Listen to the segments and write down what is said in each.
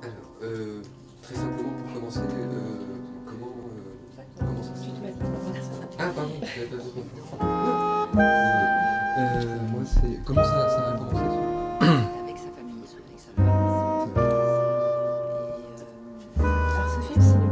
Alors, très simplement pour commencer, comment ça se passe? Ah pardon, j'avais pas compris. Moi c'est... Comment ça a commencé ça? Avec sa famille, avec sa famille. Alors ce film, c'est le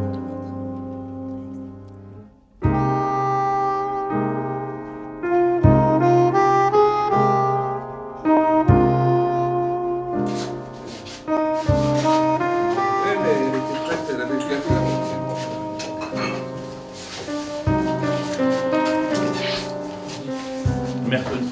Elle était prête, elle avait bien fait Mercredi.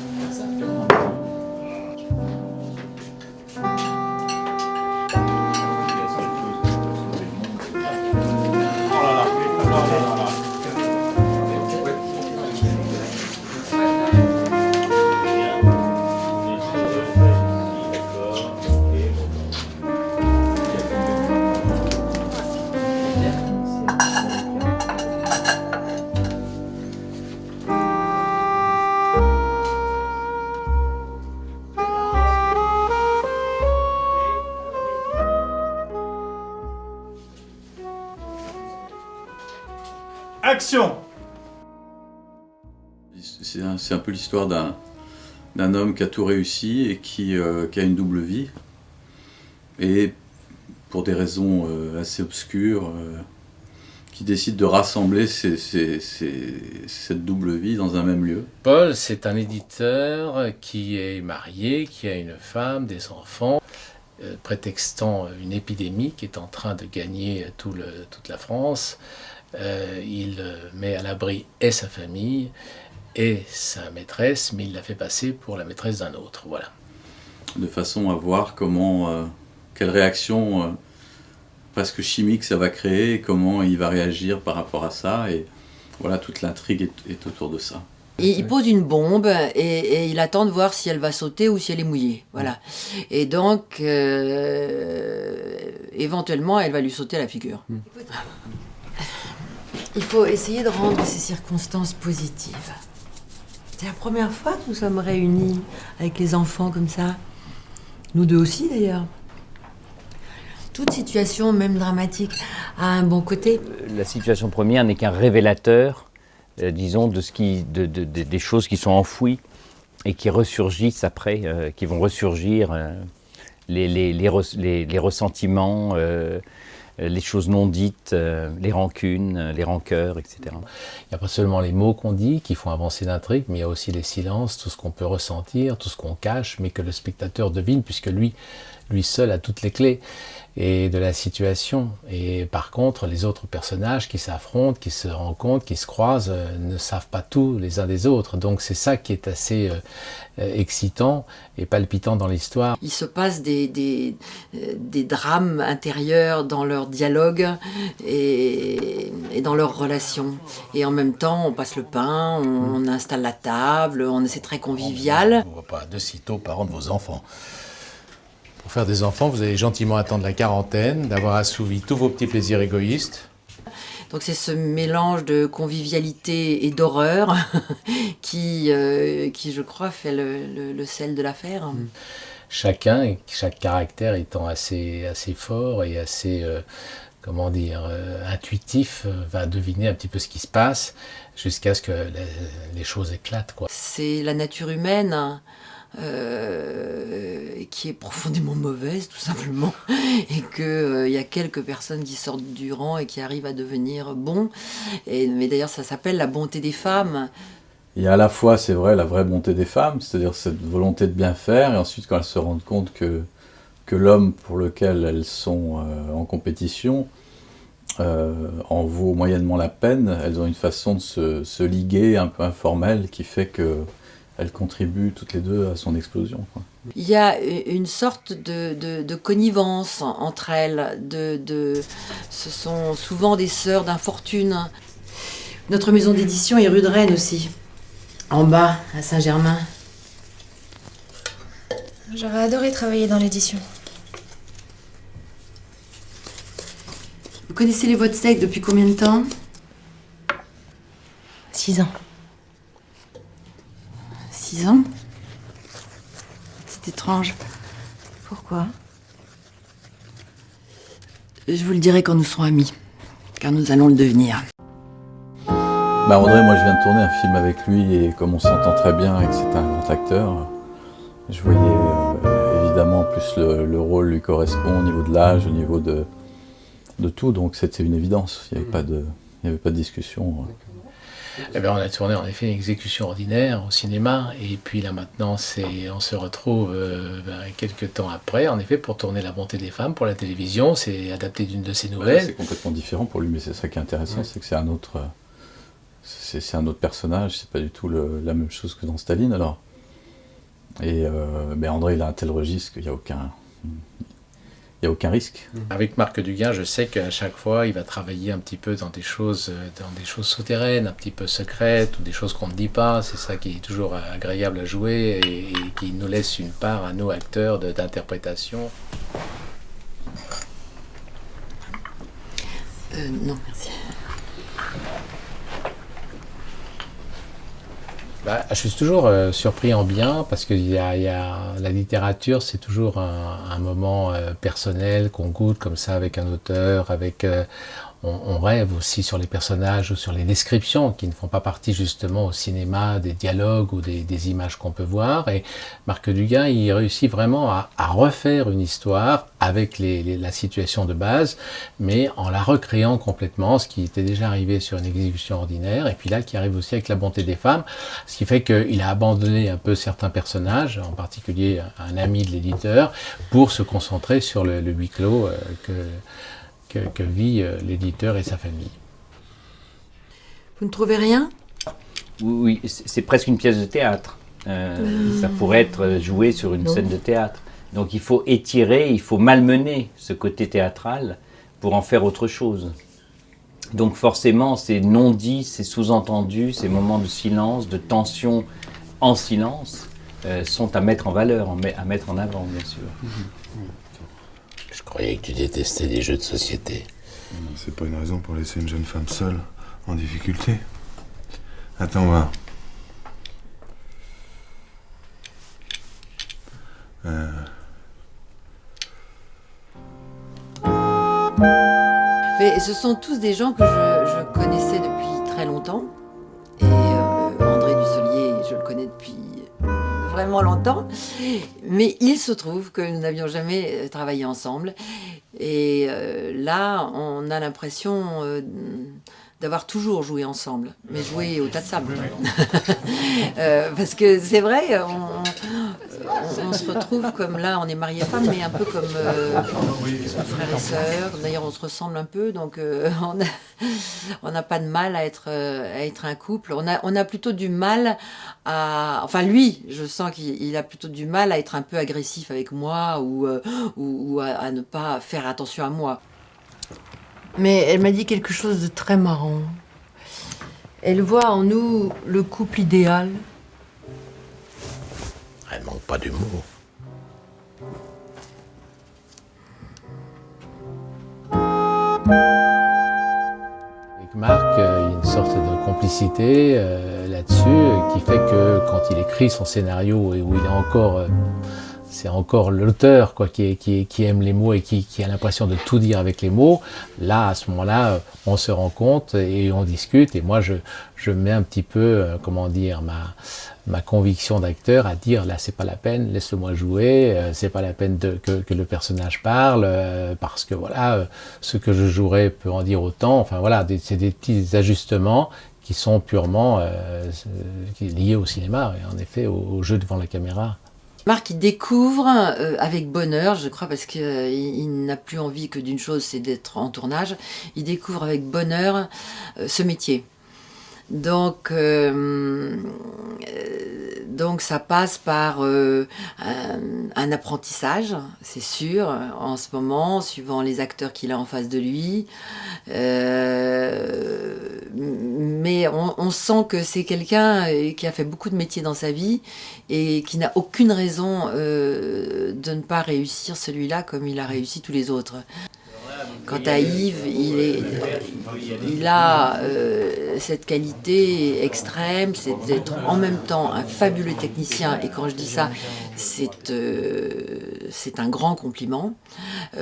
Action! C'est un peu l'histoire d'un homme qui a tout réussi et qui a une double vie. Et pour des raisons assez obscures, qui décide de rassembler cette double vie dans un même lieu. Paul, c'est un éditeur qui est marié, qui a une femme, des enfants, prétextant une épidémie qui est en train de gagner toute la France. Il met à l'abri et sa famille et sa maîtresse, mais il la fait passer pour la maîtresse d'un autre. Voilà. De façon à voir quelle réaction presque chimique ça va créer, et comment il va réagir par rapport à ça. Et voilà, toute l'intrigue est autour de ça. Il pose une bombe et il attend de voir si elle va sauter ou si elle est mouillée. Voilà. Et donc, éventuellement, elle va lui sauter à la figure. Il faut essayer de rendre ces circonstances positives. C'est la première fois que nous sommes réunis avec les enfants comme ça. Nous deux aussi, d'ailleurs. Toute situation, même dramatique, a un bon côté. La situation première n'est qu'un révélateur, disons, des choses qui sont enfouies et qui ressurgissent après, qui vont ressurgir, les ressentiments, les choses non dites, les rancunes, les rancœurs, etc. Il n'y a pas seulement les mots qu'on dit qui font avancer l'intrigue, mais il y a aussi les silences, tout ce qu'on peut ressentir, tout ce qu'on cache, mais que le spectateur devine, puisque lui seul a toutes les clés et de la situation. Et par contre, les autres personnages qui s'affrontent, qui se rencontrent, qui se croisent, ne savent pas tout les uns des autres. Donc c'est ça qui est assez excitant et palpitant dans l'histoire. Il se passe des drames intérieurs dans leur dialogue et dans leurs relations. Et en même temps, on passe le pain, on installe la table, c'est très convivial. On ne voit pas de sitôt parents de vos enfants. Pour faire des enfants, vous allez gentiment attendre la quarantaine, d'avoir assouvi tous vos petits plaisirs égoïstes. Donc c'est ce mélange de convivialité et d'horreur qui, je crois, fait le sel de l'affaire. Chaque caractère étant assez fort et assez, intuitif, va deviner un petit peu ce qui se passe jusqu'à ce que les choses éclatent, quoi. C'est la nature humaine qui est profondément mauvaise, tout simplement, et qu'il y a quelques personnes qui sortent du rang et qui arrivent à devenir bons. Mais d'ailleurs, ça s'appelle la bonté des femmes. Il y a à la fois, c'est vrai, la vraie bonté des femmes, c'est-à-dire cette volonté de bien faire, et ensuite quand elles se rendent compte que l'homme pour lequel elles sont en compétition en vaut moyennement la peine, elles ont une façon de se liguer un peu informelle qui fait qu'elles contribuent toutes les deux à son explosion, quoi. Il y a une sorte de connivence entre elles. Ce sont souvent des sœurs d'infortune. Notre maison d'édition est rue de Rennes aussi, en bas, à Saint-Germain. J'aurais adoré travailler dans l'édition. Vous connaissez les Wozzeck depuis combien de temps ? 6 ans. 6 ans ? C'est étrange. Pourquoi? Je vous le dirai quand nous serons amis, car nous allons le devenir. Bah André, moi je viens de tourner un film avec lui et comme on s'entend très bien et que c'est un grand acteur, je voyais évidemment plus le rôle lui correspond au niveau de l'âge, au niveau de tout, donc c'était une évidence, il n'y avait pas de discussion. Eh bien, on a tourné en effet une exécution ordinaire au cinéma, et puis là maintenant on se retrouve quelques temps après, en effet, pour tourner La Bonté des femmes pour la télévision. C'est adapté d'une de ses nouvelles. C'est complètement différent pour lui, mais c'est ça qui est intéressant, c'est que c'est un autre personnage, c'est pas du tout la même chose que dans Staline alors. Et mais André, il a un tel registre qu'il n'y a aucun risque. Avec Marc Duguin, je sais qu'à chaque fois, il va travailler un petit peu dans des choses souterraines, un petit peu secrètes, ou des choses qu'on ne dit pas. C'est ça qui est toujours agréable à jouer et qui nous laisse une part à nous, acteurs, d'interprétation. Non, merci. Je suis toujours surpris en bien, parce que la littérature, c'est toujours un moment personnel qu'on goûte comme ça avec un auteur, on rêve aussi sur les personnages ou sur les descriptions qui ne font pas partie justement au cinéma des dialogues ou des images qu'on peut voir. Et Marc Duguin, il réussit vraiment à refaire une histoire avec la situation de base, mais en la recréant complètement, ce qui était déjà arrivé sur une exécution ordinaire, et puis là qui arrive aussi avec La Bonté des femmes, ce qui fait qu'il a abandonné un peu certains personnages, en particulier un ami de l'éditeur, pour se concentrer sur le huis clos que vit l'éditeur et sa famille. Vous ne trouvez rien? Oui, c'est presque une pièce de théâtre. Ça pourrait être joué sur une scène de théâtre. Donc il faut étirer, il faut malmener ce côté théâtral pour en faire autre chose. Donc forcément, ces non-dits, ces sous-entendus, ces moments de silence, de tension en silence, sont à mettre en valeur, à mettre en avant, bien sûr. Je croyais que tu détestais les jeux de société. C'est pas une raison pour laisser une jeune femme seule, en difficulté. Attends, va. Mais ce sont tous des gens que je connaissais depuis très longtemps. Et André Dussolier, je le connais depuis vraiment longtemps. Mais il se trouve que nous n'avions jamais travaillé ensemble. Et là, on a l'impression d'avoir toujours joué ensemble, mais joué au tas de sable. Parce que c'est vrai, on se retrouve comme là, on est mariés femmes, mais un peu comme frères et sœurs. D'ailleurs, on se ressemble un peu, donc on n'a pas de mal à être un couple. On a plutôt du mal à... Enfin, lui, je sens qu'il a plutôt du mal à être un peu agressif avec moi ou à ne pas faire attention à moi. Mais elle m'a dit quelque chose de très marrant. Elle voit en nous le couple idéal. Elle manque pas d'humour. Avec Marc, il y a une sorte de complicité là-dessus qui fait que quand il écrit son scénario et où il est encore... c'est encore l'auteur qui aime les mots et qui a l'impression de tout dire avec les mots. Là, à ce moment-là, on se rend compte et on discute. Et moi, je mets un petit peu, ma conviction d'acteur à dire, là, c'est pas la peine, laisse-moi jouer. C'est pas la peine que le personnage parle, parce que voilà, ce que je jouerai peut en dire autant. Enfin voilà, c'est des petits ajustements qui sont purement liés au cinéma, et en effet, au jeu devant la caméra. Marc, il découvre avec bonheur, je crois, parce qu'il n'a plus envie que d'une chose, c'est d'être en tournage. Il découvre avec bonheur ce métier. Donc ça passe par un apprentissage, c'est sûr, en ce moment, suivant les acteurs qu'il a en face de lui. Mais on sent que c'est quelqu'un qui a fait beaucoup de métiers dans sa vie et qui n'a aucune raison de ne pas réussir celui-là comme il a réussi tous les autres. Quant à Yves, il a cette qualité extrême, c'est d'être en même temps un fabuleux technicien. Et quand je dis ça, c'est un grand compliment,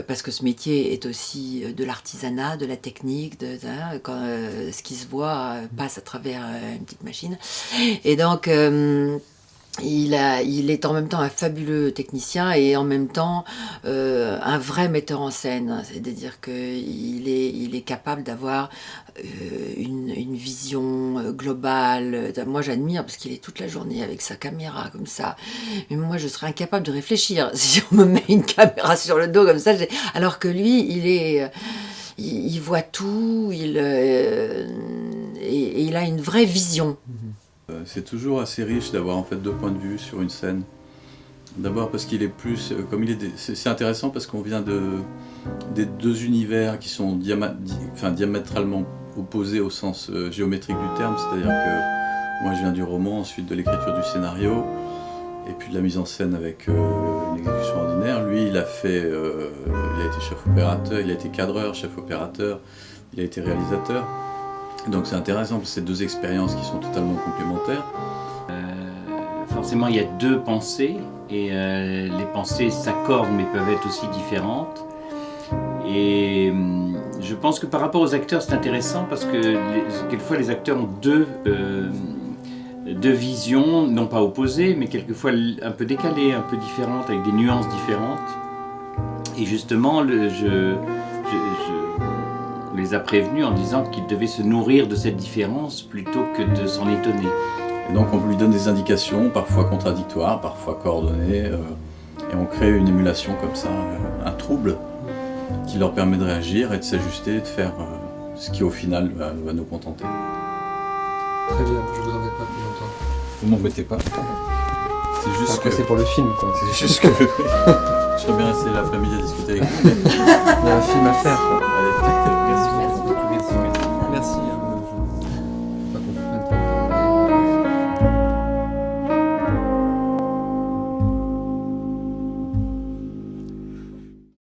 parce que ce métier est aussi de l'artisanat, de la technique, ce qui se voit passe à travers une petite machine. Et donc, il est en même temps un fabuleux technicien et en même temps un vrai metteur en scène. C'est-à-dire qu'il est capable d'avoir une vision globale. Moi, j'admire parce qu'il est toute la journée avec sa caméra comme ça. Mais moi, je serais incapable de réfléchir si on me met une caméra sur le dos comme ça. Alors que lui, il voit tout, et il a une vraie vision. C'est toujours assez riche d'avoir en fait deux points de vue sur une scène. D'abord parce qu'il est plus, c'est intéressant parce qu'on vient des deux univers qui sont diamétralement opposés au sens géométrique du terme, c'est-à-dire que moi je viens du roman, ensuite de l'écriture du scénario, et puis de la mise en scène avec une exécution ordinaire. Lui, il a été chef opérateur, il a été cadreur, chef opérateur, il a été réalisateur. Donc c'est intéressant parce que c'est deux expériences qui sont totalement complémentaires. Forcément, il y a deux pensées et les pensées s'accordent mais peuvent être aussi différentes. Et je pense que par rapport aux acteurs, c'est intéressant parce que quelquefois les acteurs ont deux visions, non pas opposées, mais quelquefois un peu décalées, un peu différentes, avec des nuances différentes. Et justement, on les a prévenus en disant qu'ils devaient se nourrir de cette différence plutôt que de s'en étonner. Et donc on lui donne des indications, parfois contradictoires, parfois coordonnées, et on crée une émulation comme ça, un trouble qui leur permet de réagir et de s'ajuster, de faire ce qui au final va nous contenter. Très bien, je vous embête pas plus longtemps. Vous m'embêtez pas. C'est juste Après, c'est pour le film, quoi. C'est juste que je serais bien resté l'après-midi à discuter avec vous. Il y a un film à faire, quoi.